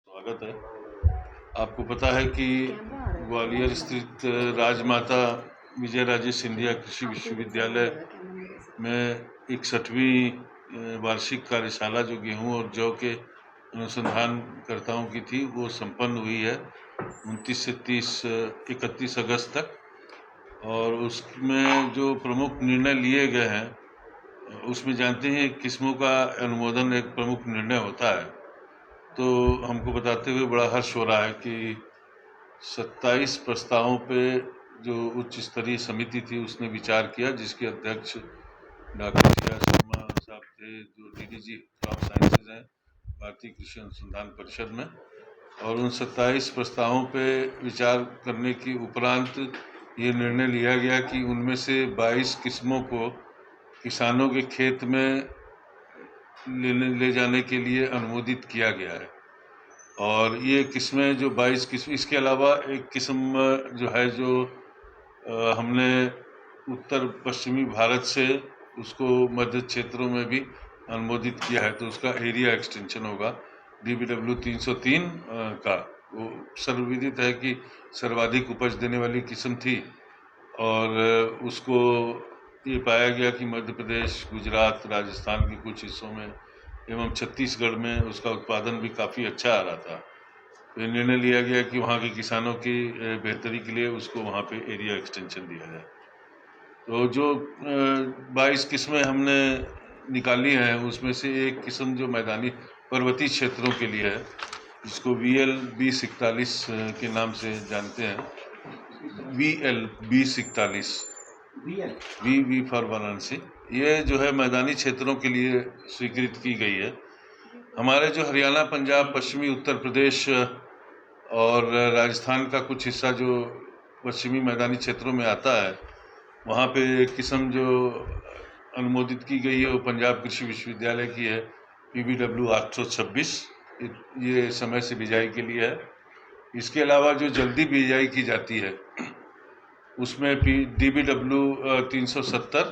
स्वागत है। आपको पता है कि ग्वालियर स्थित राजमाता विजयराजे सिंधिया कृषि विश्वविद्यालय में 61वीं वार्षिक कार्यशाला जो गेहूं और जौ के अनुसंधानकर्ताओं की थी वो संपन्न हुई है 29 से 31 अगस्त तक। और उसमें जो प्रमुख निर्णय लिए गए हैं उसमें जानते हैं किस्मों का अनुमोदन एक प्रमुख निर्णय होता है। तो हमको बताते हुए बड़ा हर्ष हो रहा है कि 27 प्रस्तावों पे जो उच्च स्तरीय समिति थी उसने विचार किया, जिसके अध्यक्ष डॉक्टर सी.आर. शर्मा साहब थे जो डीडीजी क्रॉप साइंसेज हैं भारतीय कृषि अनुसंधान परिषद में। और उन 27 प्रस्तावों पे विचार करने के उपरांत ये निर्णय लिया गया कि उनमें से 22 किस्मों को किसानों के खेत में ले जाने के लिए अनुमोदित किया गया है। और ये किस्में जो 22 किस्म, इसके अलावा एक किस्म जो है जो हमने उत्तर पश्चिमी भारत से उसको मध्य क्षेत्रों में भी अनुमोदित किया है, तो उसका एरिया एक्सटेंशन होगा DBW 303 का। वो सर्वविदित है कि सर्वाधिक उपज देने वाली किस्म थी और उसको ये पाया गया कि मध्य प्रदेश, गुजरात, राजस्थान के कुछ हिस्सों में एवं छत्तीसगढ़ में उसका उत्पादन भी काफ़ी अच्छा आ रहा था। तो ये निर्णय लिया गया कि वहाँ के किसानों की बेहतरी के लिए उसको वहाँ पे एरिया एक्सटेंशन दिया जाए। तो जो 22 किस्में हमने निकाली हैं उसमें से एक किस्म जो मैदानी पर्वतीय क्षेत्रों के लिए है, जिसको VL 2041 के नाम से जानते हैं। VL 2041 वी फॉर वाराणसी, ये जो है मैदानी क्षेत्रों के लिए स्वीकृत की गई है। हमारे जो हरियाणा, पंजाब, पश्चिमी उत्तर प्रदेश और राजस्थान का कुछ हिस्सा जो पश्चिमी मैदानी क्षेत्रों में आता है, वहाँ पे एक किस्म जो अनुमोदित की गई है वो पंजाब कृषि विश्वविद्यालय की है, PBW 826। ये समय से बिजाई के लिए है। इसके अलावा जो जल्दी बिजाई की जाती है उसमें DBW 370,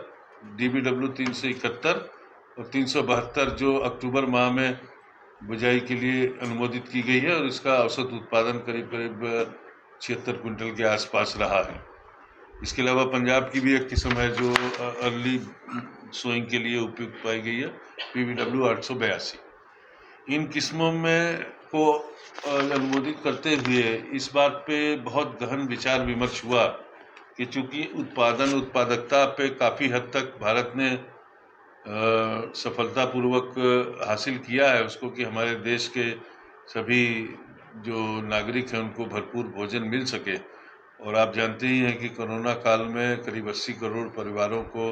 DBW 371 और 372 जो अक्टूबर माह में बुझाई के लिए अनुमोदित की गई है और इसका औसत उत्पादन करीब करीब 76 क्विंटल के आसपास रहा है। इसके अलावा पंजाब की भी एक किस्म है जो अर्ली सोइंग के लिए उपयुक्त पाई गई है, PBW 882। इन किस्मों में को अनुमोदित करते हुए इस बात पे बहुत गहन विचार विमर्श हुआ कि चूंकि उत्पादकता पे काफ़ी हद तक भारत ने सफलतापूर्वक हासिल किया है उसको कि हमारे देश के सभी जो नागरिक हैं उनको भरपूर भोजन मिल सके। और आप जानते ही हैं कि कोरोना काल में करीब 80 करोड़ परिवारों को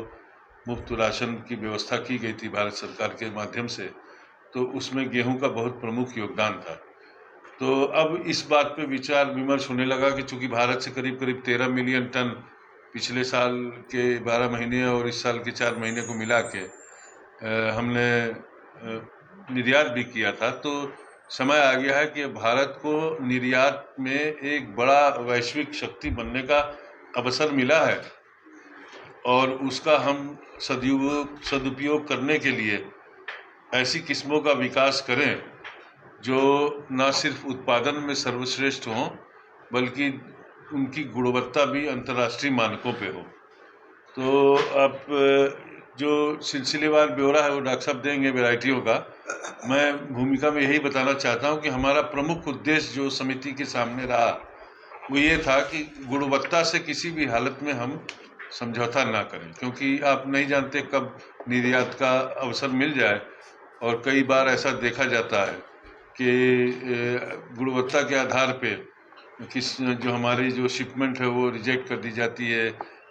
मुफ्त राशन की व्यवस्था की गई थी भारत सरकार के माध्यम से, तो उसमें गेहूं का बहुत प्रमुख योगदान था। तो अब इस बात पे विचार विमर्श होने लगा कि चूंकि भारत से करीब करीब 13 मिलियन टन पिछले साल के 12 महीने और इस साल के 4 महीने को मिला के हमने निर्यात भी किया था, तो समय आ गया है कि भारत को निर्यात में एक बड़ा वैश्विक शक्ति बनने का अवसर मिला है और उसका हम सदुपयोग करने के लिए ऐसी किस्मों का विकास करें जो न सिर्फ उत्पादन में सर्वश्रेष्ठ हों बल्कि उनकी गुणवत्ता भी अंतर्राष्ट्रीय मानकों पे हो। तो अब जो सिलसिलेवार ब्यौरा है वो डॉक्टर साहब देंगे वैरायटियों का। मैं भूमिका में यही बताना चाहता हूँ कि हमारा प्रमुख उद्देश्य जो समिति के सामने रहा वो ये था कि गुणवत्ता से किसी भी हालत में हम समझौता ना करें, क्योंकि आप नहीं जानते कब निर्यात का अवसर मिल जाए। और कई बार ऐसा देखा जाता है कि गुणवत्ता के आधार पे जो हमारी जो शिपमेंट है वो रिजेक्ट कर दी जाती है,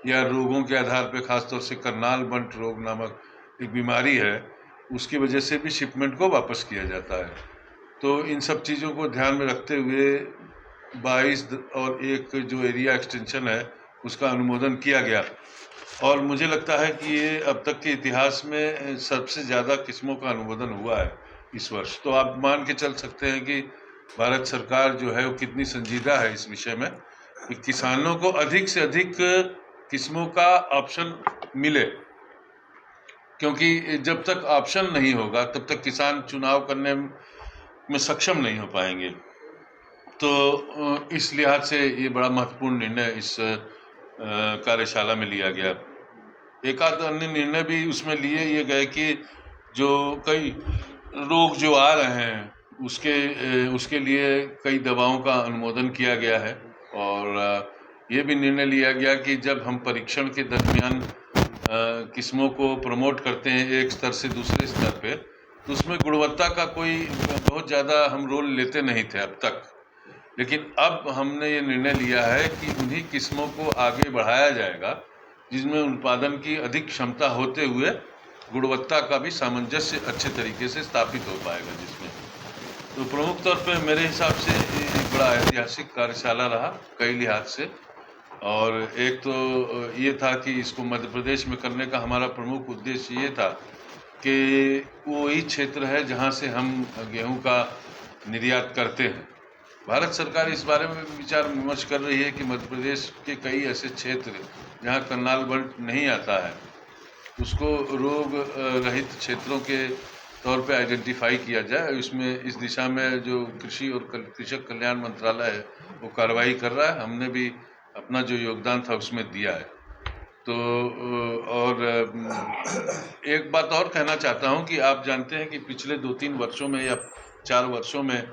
या रोगों के आधार पे, खासतौर से करनाल बंट रोग नामक एक बीमारी है, उसकी वजह से भी शिपमेंट को वापस किया जाता है। तो इन सब चीज़ों को ध्यान में रखते हुए 22 और एक जो एरिया एक्सटेंशन है उसका अनुमोदन किया गया। और मुझे लगता है कि ये अब तक के इतिहास में सबसे ज़्यादा किस्मों का अनुमोदन हुआ है इस वर्ष। तो आप मान के चल सकते हैं कि भारत सरकार जो है वो कितनी संजीदा है इस विषय में कि किसानों को अधिक से अधिक किस्मों का ऑप्शन मिले, क्योंकि जब तक ऑप्शन नहीं होगा तब तक किसान चुनाव करने में सक्षम नहीं हो पाएंगे। तो इस लिहाज से ये बड़ा महत्वपूर्ण निर्णय इस कार्यशाला में लिया गया। एक आध अन्य निर्णय भी उसमें लिए ये गए कि जो कई रोग जो आ रहे हैं उसके लिए कई दवाओं का अनुमोदन किया गया है। और ये भी निर्णय लिया गया कि जब हम परीक्षण के दरमियान किस्मों को प्रमोट करते हैं एक स्तर से दूसरे स्तर पे, तो उसमें गुणवत्ता का कोई बहुत ज़्यादा हम रोल लेते नहीं थे अब तक। लेकिन अब हमने ये निर्णय लिया है कि उन्हीं किस्मों को आगे बढ़ाया जाएगा जिसमें उत्पादन की अधिक क्षमता होते हुए गुणवत्ता का भी सामंजस्य अच्छे तरीके से स्थापित हो पाएगा जिसमें। तो प्रमुख तौर पे मेरे हिसाब से एक बड़ा ऐतिहासिक कार्यशाला रहा कई लिहाज से। और एक तो ये था कि इसको मध्य प्रदेश में करने का हमारा प्रमुख उद्देश्य ये था कि वो वही क्षेत्र है जहाँ से हम गेहूं का निर्यात करते हैं। भारत सरकार इस बारे में विचार विमर्श कर रही है कि मध्य प्रदेश के कई ऐसे क्षेत्र जहाँ करनाल बंट नहीं आता है, उसको रोग रहित क्षेत्रों के तौर पे आइडेंटिफाई किया जाए। इसमें इस दिशा में जो कृषि और कृषक कल्याण मंत्रालय है वो कार्रवाई कर रहा है। हमने भी अपना जो योगदान था उसमें दिया है। तो और एक बात और कहना चाहता हूँ कि आप जानते हैं कि पिछले 2-3 वर्षों में या 4 वर्षों में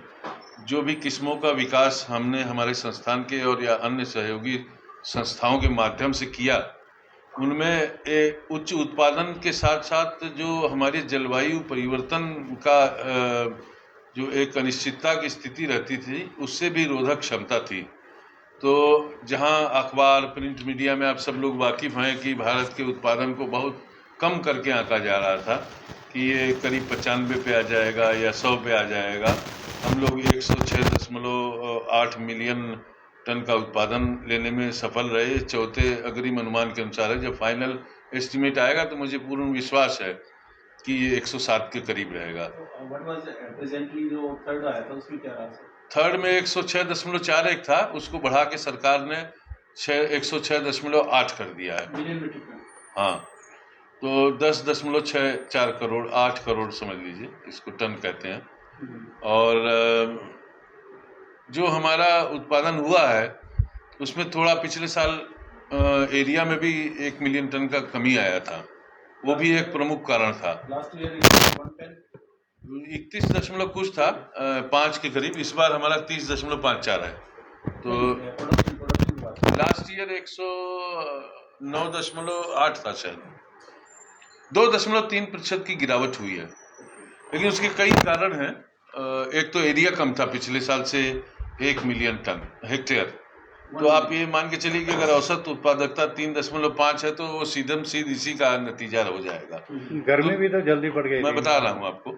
जो भी किस्मों का विकास हमने हमारे संस्थान के और या अन्य सहयोगी संस्थाओं के माध्यम से किया, उनमें एक उच्च उत्पादन के साथ साथ जो हमारी जलवायु परिवर्तन का जो एक अनिश्चितता की स्थिति रहती थी उससे भी रोधक क्षमता थी। तो जहां अखबार प्रिंट मीडिया में आप सब लोग वाकिफ़ हैं कि भारत के उत्पादन को बहुत कम करके आंका जा रहा था कि ये करीब 95 पे आ जाएगा या 100 पे आ जाएगा, हम लोग 106.8 मिलियन टन का उत्पादन लेने में सफल रहे। चौथे अग्रिम अनुमान के अनुसार है। जब फाइनल एस्टिमेट आएगा तो मुझे पूर्ण विश्वास है कि ये 107 के करीब रहेगा। थर्ड में 106.41 था, उसको बढ़ा के सरकार ने 106.8 कर दिया है। हाँ, तो 10.64 करोड़ 8 करोड़ समझ लीजिए, इसको टन कहते हैं। और जो हमारा उत्पादन हुआ है उसमें थोड़ा पिछले साल एरिया में भी 1 मिलियन टन का कमी आया था, वो भी एक प्रमुख कारण था। 31 कुछ था 5 के करीब, इस बार हमारा 30.54 है। तो लास्ट ईयर 109.8 था शायद, 2.3% की गिरावट हुई है। लेकिन उसके कई कारण हैं। एक तो एरिया कम था पिछले साल से 1 मिलियन टन हेक्टेयर, तो आप ये मान के चलिए कि अगर औसत उत्पादकता 3.5 है तो वो सीधम सीध इसी का नतीजा हो जाएगा। गर्मी भी तो जल्दी पड़ गई। मैं बता रहा हूँ आपको,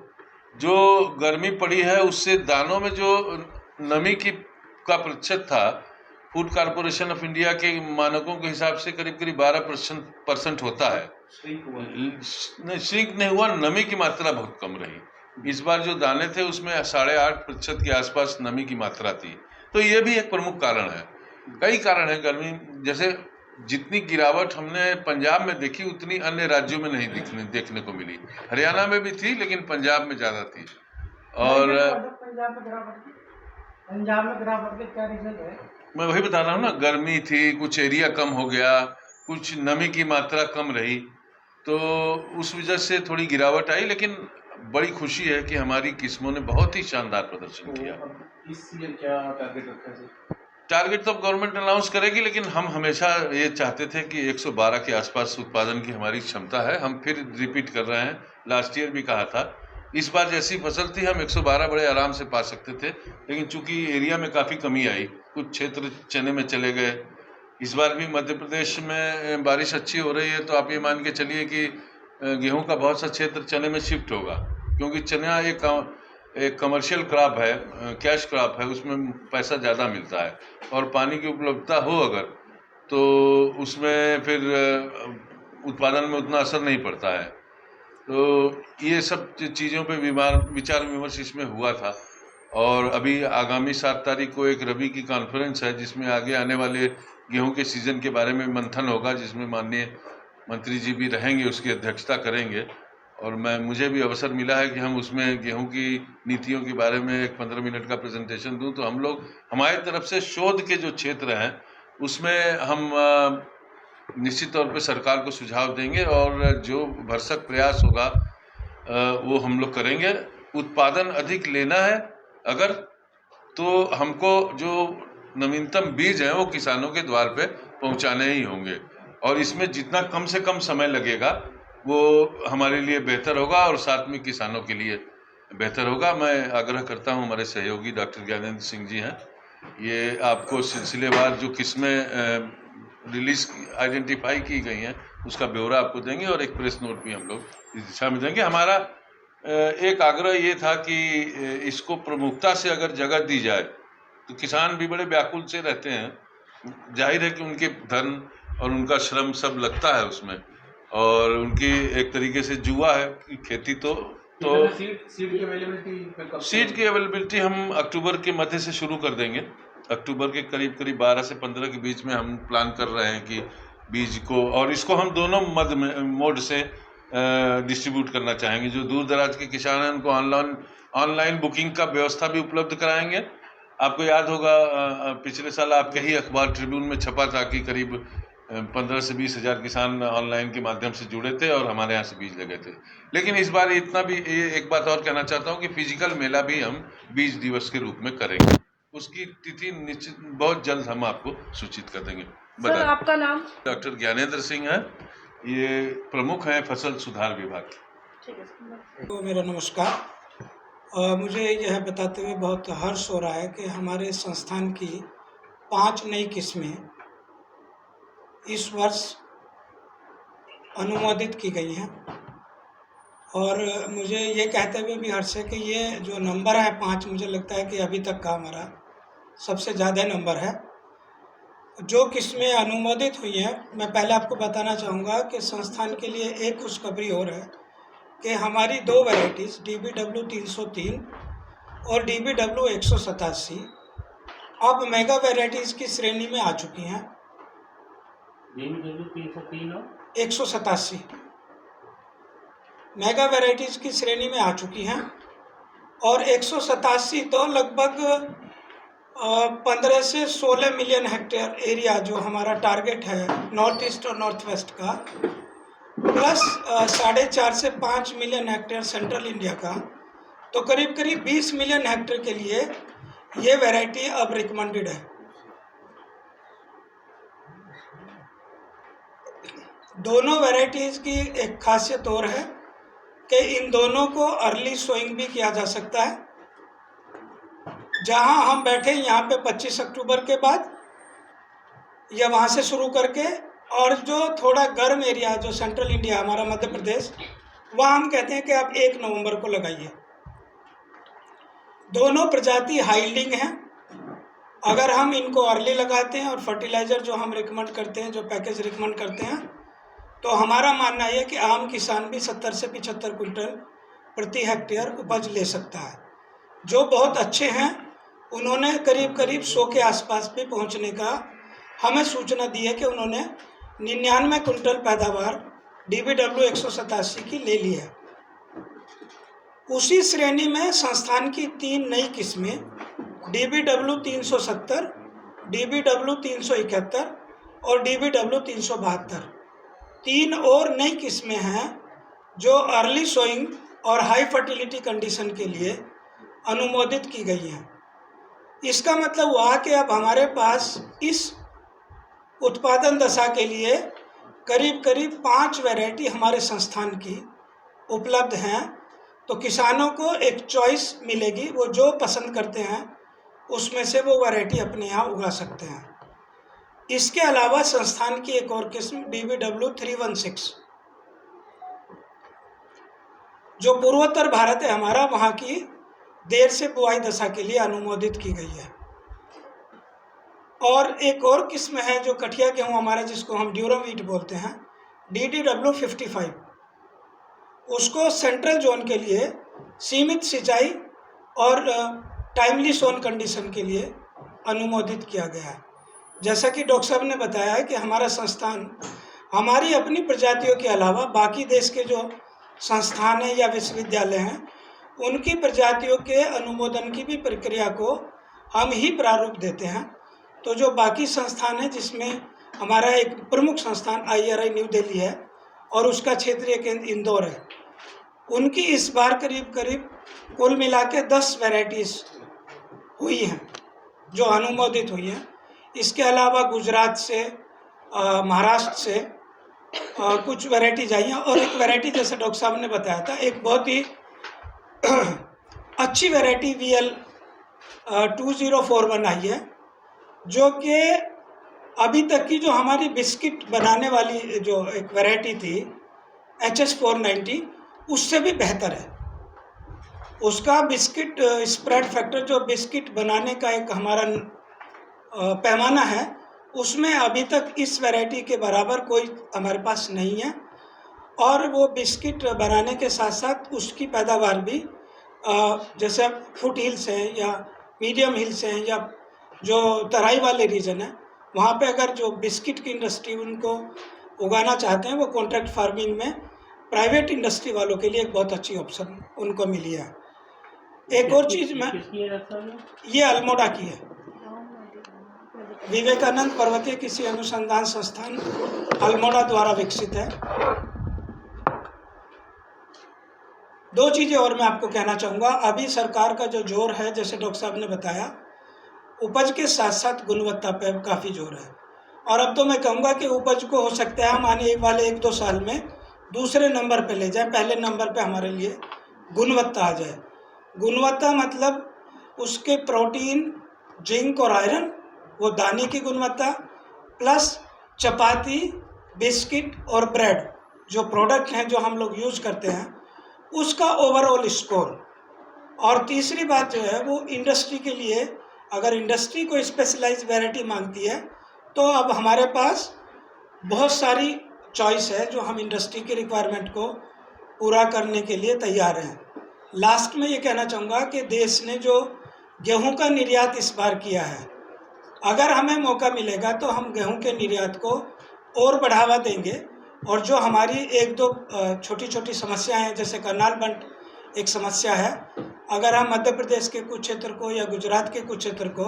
जो गर्मी पड़ी है उससे दानों में जो नमी का प्रतिशत था, फूड कॉर्पोरेशन ऑफ इंडिया के मानकों के हिसाब से करीब 12% होता है। श्रिंक नहीं हुआ, नमी की मात्रा बहुत कम रही। इस बार जो दाने थे उसमें 8.5% के आसपास नमी की मात्रा थी। तो ये भी एक प्रमुख कारण है। कई कारण है गर्मी, जैसे जितनी गिरावट हमने पंजाब में देखी उतनी अन्य राज्यों में नहीं देखने को मिली। हरियाणा में भी थी लेकिन पंजाब में ज़्यादा थी। और पंजाब में गिरावट के क्या रीजन है? मैं वही बता रहा हूँ ना, गर्मी थी, कुछ एरिया कम हो गया, कुछ नमी की मात्रा कम रही, तो उस वजह से थोड़ी गिरावट आई। लेकिन बड़ी खुशी है कि हमारी किस्मों ने बहुत ही शानदार प्रदर्शन किया। इस ईयर क्या टारगेट रखा है? टारगेट तो गवर्नमेंट अनाउंस करेगी, लेकिन हम हमेशा ये चाहते थे कि 112 के आसपास उत्पादन की हमारी क्षमता है। हम फिर रिपीट कर रहे हैं, लास्ट ईयर भी कहा था। इस बार जैसी फसल थी हम 112 बड़े आराम से पा सकते थे, लेकिन चूंकि एरिया में काफ़ी कमी आई, कुछ क्षेत्र चने में चले गए। इस बार भी मध्य प्रदेश में बारिश अच्छी हो रही है, तो आप ये मान के चलिए कि गेहूं का बहुत सा क्षेत्र चने में शिफ्ट होगा, क्योंकि चना एक कमर्शियल क्रॉप है, कैश क्रॉप है, उसमें पैसा ज़्यादा मिलता है। और पानी की उपलब्धता हो अगर, तो उसमें फिर उत्पादन में उतना असर नहीं पड़ता है। तो ये सब चीज़ों पे विचार विमर्श इसमें हुआ था। और अभी आगामी 7 तारीख को एक रबी की कॉन्फ्रेंस है जिसमें आगे आने वाले गेहूं के सीज़न के बारे में मंथन होगा, जिसमें माननीय मंत्री जी भी रहेंगे, उसकी अध्यक्षता करेंगे। और मुझे भी अवसर मिला है कि हम उसमें गेहूं की नीतियों के बारे में एक 15 मिनट का प्रेजेंटेशन दूं। तो हम लोग हमारी तरफ से शोध के जो क्षेत्र हैं उसमें हम निश्चित तौर पे सरकार को सुझाव देंगे और जो भरसक प्रयास होगा वो हम लोग करेंगे। उत्पादन अधिक लेना है अगर, तो हमको जो नवीनतम बीज हैं वो किसानों के द्वार पे पहुंचाने ही होंगे, और इसमें जितना कम से कम समय लगेगा वो हमारे लिए बेहतर होगा और साथ में किसानों के लिए बेहतर होगा। मैं आग्रह करता हूं, हमारे सहयोगी डॉक्टर ज्ञानेंद्र सिंह जी हैं, ये आपको सिलसिलेवार जो किस्में रिलीज आइडेंटिफाई की गई हैं उसका ब्यौरा आपको देंगे और एक प्रेस नोट भी हम लोग इस दिशा में देंगे। हमारा एक आग्रह ये था कि इसको प्रमुखता से अगर जगह दी जाए तो किसान भी बड़े व्याकुल से रहते हैं। जाहिर है कि उनके धन और उनका श्रम सब लगता है उसमें, और उनकी एक तरीके से जुआ है कि खेती तो सीड की अवेलेबिलिटी सीड की अवेलेबिलिटी हम अक्टूबर के मध्य से शुरू कर देंगे। अक्टूबर के करीब 12 से 15 के बीच में हम प्लान कर रहे हैं कि बीज को, और इसको हम दोनों मोड से डिस्ट्रीब्यूट करना चाहेंगे। जो दूर दराज के किसान हैं उनको ऑनलाइन बुकिंग का व्यवस्था भी उपलब्ध कराएंगे। आपको याद होगा पिछले साल आपके ही अखबार ट्रिब्यून में छपा था कि करीब 15 से 20 हज़ार किसान ऑनलाइन के माध्यम से जुड़े थे और हमारे यहाँ से बीज लगे थे। लेकिन इस बार इतना भी, एक बात और कहना चाहता हूँ कि फिजिकल मेला भी हम बीज दिवस के रूप में करेंगे। उसकी तिथि निश्चित बहुत जल्द हम आपको सूचित कर देंगे। सर, आपका नाम? डॉक्टर ज्ञानेंद्र सिंह है, ये प्रमुख हैं फसल सुधार विभाग। ठीक है सर। तो मेरा नमस्कार। मुझे यह बताते हुए बहुत हर्ष हो रहा है कि हमारे संस्थान की 5 नई किस्में इस वर्ष अनुमोदित की गई हैं, और मुझे ये कहते हुए भी हर्ष है कि ये जो नंबर है 5, मुझे लगता है कि अभी तक का हमारा सबसे ज़्यादा नंबर है। जो किस्में अनुमोदित हुई हैं, मैं पहले आपको बताना चाहूँगा कि संस्थान के लिए एक खुशखबरी और है कि हमारी 2 वैरायटीज़ DBW 303 और DBW 187 अब मेगा वैरायटीज़ की श्रेणी में आ चुकी हैं। DBW 303 और 187 मेगा वैरायटीज़ की श्रेणी में आ चुकी हैं, और 187 तो लगभग 15 से 16 मिलियन हेक्टेयर एरिया जो हमारा टारगेट है नॉर्थ ईस्ट और नॉर्थ वेस्ट का, प्लस 4.5 से 5 मिलियन हेक्टेयर सेंट्रल इंडिया का, तो करीब 20 मिलियन हेक्टेयर के लिए ये वैरायटी अब रिकमेंडेड है। दोनों वैरायटीज़ की एक खासियत और है कि इन दोनों को अर्ली सोइंग भी किया जा सकता है। जहां हम बैठे यहाँ पे 25 अक्टूबर के बाद या वहाँ से शुरू करके, और जो थोड़ा गर्म एरिया जो सेंट्रल इंडिया हमारा मध्य प्रदेश, वहाँ हम कहते हैं कि आप 1 नवंबर को लगाइए। दोनों प्रजाति हाइल्डिंग हैं। अगर हम इनको अर्ली लगाते हैं और फर्टिलाइज़र जो हम रिकमेंड करते हैं, जो पैकेज रिकमेंड करते हैं, तो हमारा मानना है कि आम किसान भी 70 से 75 कुंटल प्रति हेक्टेयर उपज ले सकता है। जो बहुत अच्छे हैं उन्होंने करीब 100 के आसपास भी पहुंचने का हमें सूचना दी है कि उन्होंने 99 कुंटल पैदावार DBW 187 की ले ली है। उसी श्रेणी में संस्थान की 3 नई किस्में DBW 370, DBW 371 और DBW 372, 3 और नई किस्में हैं जो अर्ली सोइंग और हाई फर्टिलिटी कंडीशन के लिए अनुमोदित की गई हैं। इसका मतलब हुआ कि अब हमारे पास इस उत्पादन दशा के लिए करीब 5 वैरायटी हमारे संस्थान की उपलब्ध हैं। तो किसानों को एक चॉइस मिलेगी, वो जो पसंद करते हैं उसमें से वो वैरायटी अपने यहाँ उगा सकते हैं। इसके अलावा संस्थान की एक और किस्म DBW 316 जो पूर्वोत्तर भारत है हमारा, वहाँ की देर से बुआई दशा के लिए अनुमोदित की गई है। और एक और किस्म है जो कठिया गेहूँ हमारा, जिसको हम ड्यूरम व्हीट बोलते हैं, DDW 55, उसको सेंट्रल जोन के लिए सीमित सिंचाई और टाइमली सोन कंडीशन के लिए अनुमोदित किया गया है। जैसा कि डॉक्टर साहब ने बताया है कि हमारा संस्थान हमारी अपनी प्रजातियों के अलावा बाकी देश के जो संस्थान है या विश्वविद्यालय हैं, उनकी प्रजातियों के अनुमोदन की भी प्रक्रिया को हम ही प्रारूप देते हैं। तो जो बाकी संस्थान है, जिसमें हमारा एक प्रमुख संस्थान IRI न्यू दिल्ली है और उसका क्षेत्रीय केंद्र इंदौर है, उनकी इस बार करीब करीब कुल मिला के 10 वैरायटीज़ हुई हैं जो अनुमोदित हुई हैं। इसके अलावा गुजरात से, महाराष्ट्र से कुछ वैरायटीज आई हैं और एक वैरायटी जैसे डॉक्टर साहब ने बताया था, एक बहुत ही अच्छी वैरायटी VL 2041 आई है, जो कि अभी तक की जो हमारी बिस्किट बनाने वाली जो एक वैरायटी थी HS 490, उससे भी बेहतर है। उसका बिस्किट स्प्रेड फैक्टर, जो बिस्किट बनाने का एक हमारा पैमाना है, उसमें अभी तक इस वैरायटी के बराबर कोई हमारे पास नहीं है। और वो बिस्किट बनाने के साथ साथ उसकी पैदावार भी जैसे फुट हिल्स हैं या मीडियम हिल्स हैं या जो तराई वाले रीजन है, वहाँ पे अगर जो बिस्किट की इंडस्ट्री उनको उगाना चाहते हैं, वो कॉन्ट्रैक्ट फार्मिंग में प्राइवेट इंडस्ट्री वालों के लिए एक बहुत अच्छी ऑप्शन उनको मिली है। एक और चीज़ में, ये अल्मोड़ा की है, विवेकानंद पर्वतीय कृषि अनुसंधान संस्थान अल्मोड़ा द्वारा विकसित है। 2 चीज़ें और मैं आपको कहना चाहूँगा। अभी सरकार का जो जोर है, जैसे डॉक्टर साहब ने बताया, उपज के साथ साथ गुणवत्ता पे काफ़ी जोर है। और अब तो मैं कहूँगा कि उपज को हो सकता है हम आने वाले 1-2 साल में दूसरे नंबर पे ले जाएं, पहले नंबर पे हमारे लिए गुणवत्ता आ जाए। गुणवत्ता मतलब उसके प्रोटीन, जिंक और आयरन, वो दाने की गुणवत्ता, प्लस चपाती, बिस्किट और ब्रेड जो प्रोडक्ट हैं जो हम लोग यूज़ करते हैं, उसका ओवरऑल स्कोर। और तीसरी बात जो है, वो इंडस्ट्री के लिए, अगर इंडस्ट्री को स्पेशलाइज्ड वैरायटी मांगती है तो अब हमारे पास बहुत सारी चॉइस है जो हम इंडस्ट्री की रिक्वायरमेंट को पूरा करने के लिए तैयार हैं। लास्ट में ये कहना चाहूँगा कि देश ने जो गेहूं का निर्यात इस बार किया है, अगर हमें मौका मिलेगा तो हम गेहूं के निर्यात को और बढ़ावा देंगे। और जो हमारी 1-2 छोटी छोटी समस्याएं हैं, जैसे करनाल बंट एक समस्या है, अगर हम मध्य प्रदेश के कुछ क्षेत्र को या गुजरात के कुछ क्षेत्र को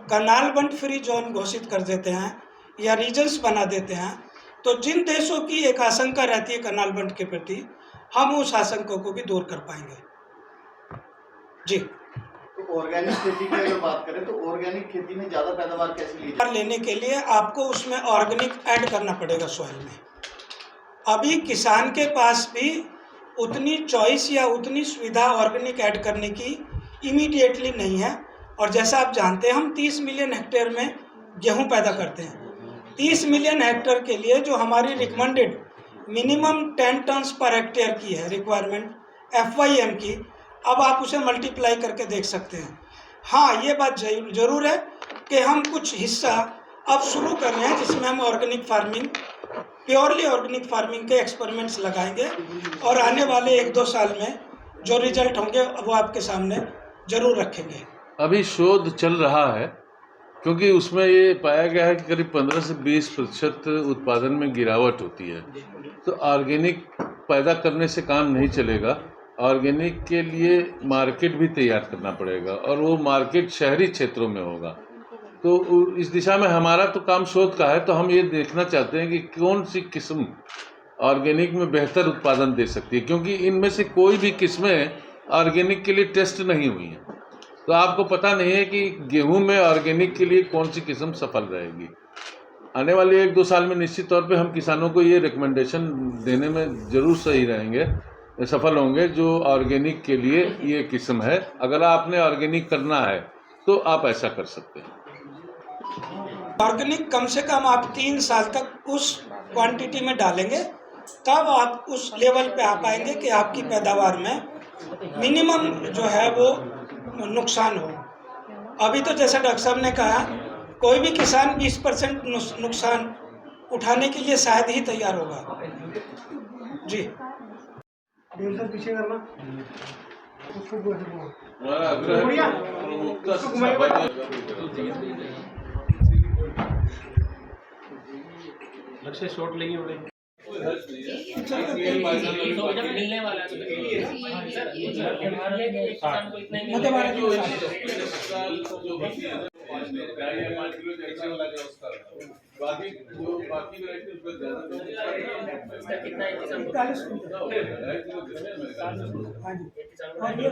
करनाल बंट फ्री जोन घोषित कर देते हैं या रीजन्स बना देते हैं, तो जिन देशों की एक आशंका रहती है करनाल बंट के प्रति, हम उस आशंका को भी दूर कर पाएंगे। जी, तो ऑर्गेनिक खेती की अगर बात करें तो ऑर्गेनिक खेती में ज़्यादा पैदावार कैसे ली जाए? लेने के लिए आपको उसमें ऑर्गेनिक ऐड करना पड़ेगा सॉइल में। अभी किसान के पास भी उतनी चॉइस या उतनी सुविधा ऑर्गेनिक ऐड करने की इमीडिएटली नहीं है। और जैसा आप जानते हैं, हम 30 मिलियन हेक्टेयर में गेहूं पैदा करते हैं। 30 मिलियन हेक्टेयर के लिए जो हमारी recommended minimum 10 turns per hectare की है रिक्वायरमेंट FYM की, अब आप उसे मल्टीप्लाई करके देख सकते हैं। हाँ, ये बात जरूर है कि हम कुछ हिस्सा अब शुरू कर रहे हैं जिसमें हम organic farming, purely organic farming के एक्सपेरिमेंट्स लगाएंगे और आने वाले 1-2 साल में जो रिजल्ट होंगे वो आपके सामने जरूर रखेंगे। अभी शोध चल रहा है, क्योंकि उसमें ये पाया गया है कि करीब 15 से 20% उत्पादन में गिरावट होती है। तो ऑर्गेनिक पैदा करने से काम नहीं चलेगा, ऑर्गेनिक के लिए मार्केट भी तैयार करना पड़ेगा और वो मार्केट शहरी क्षेत्रों में होगा। तो इस दिशा में हमारा तो काम शोध का है। तो हम ये देखना चाहते हैं कि कौन सी किस्म ऑर्गेनिक में बेहतर उत्पादन दे सकती है, क्योंकि इनमें से कोई भी किस्में ऑर्गेनिक के लिए टेस्ट नहीं हुई हैं। तो आपको पता नहीं है कि गेहूं में ऑर्गेनिक के लिए कौन सी किस्म सफल रहेगी। आने वाले 1-2 साल में निश्चित तौर पे हम किसानों को ये रिकमेंडेशन देने में ज़रूर सही रहेंगे, सफल होंगे, जो ऑर्गेनिक के लिए ये किस्म है। अगर आपने ऑर्गेनिक करना है तो आप ऐसा कर सकते हैं। ऑर्गेनिक कम से कम आप 3 साल तक उस क्वांटिटी में डालेंगे, तब आप उस लेवल पे आ पाएंगे कि आपकी पैदावार में मिनिमम जो है वो नुकसान हो। अभी तो जैसा डॉक्टर साहब ने कहा, कोई भी किसान 20% नुकसान उठाने के लिए शायद ही तैयार होगा। जी, पीछे करना, लक्ष्य शॉट लेंगे। जब मिलने वाला है तो सर हमारे किसान को इतना ही मध्य भारत में बाकी जो बाकी वैरायटी उसमें ज्यादा कितना है किसान को 41 कुंटल। हाँ जी और ये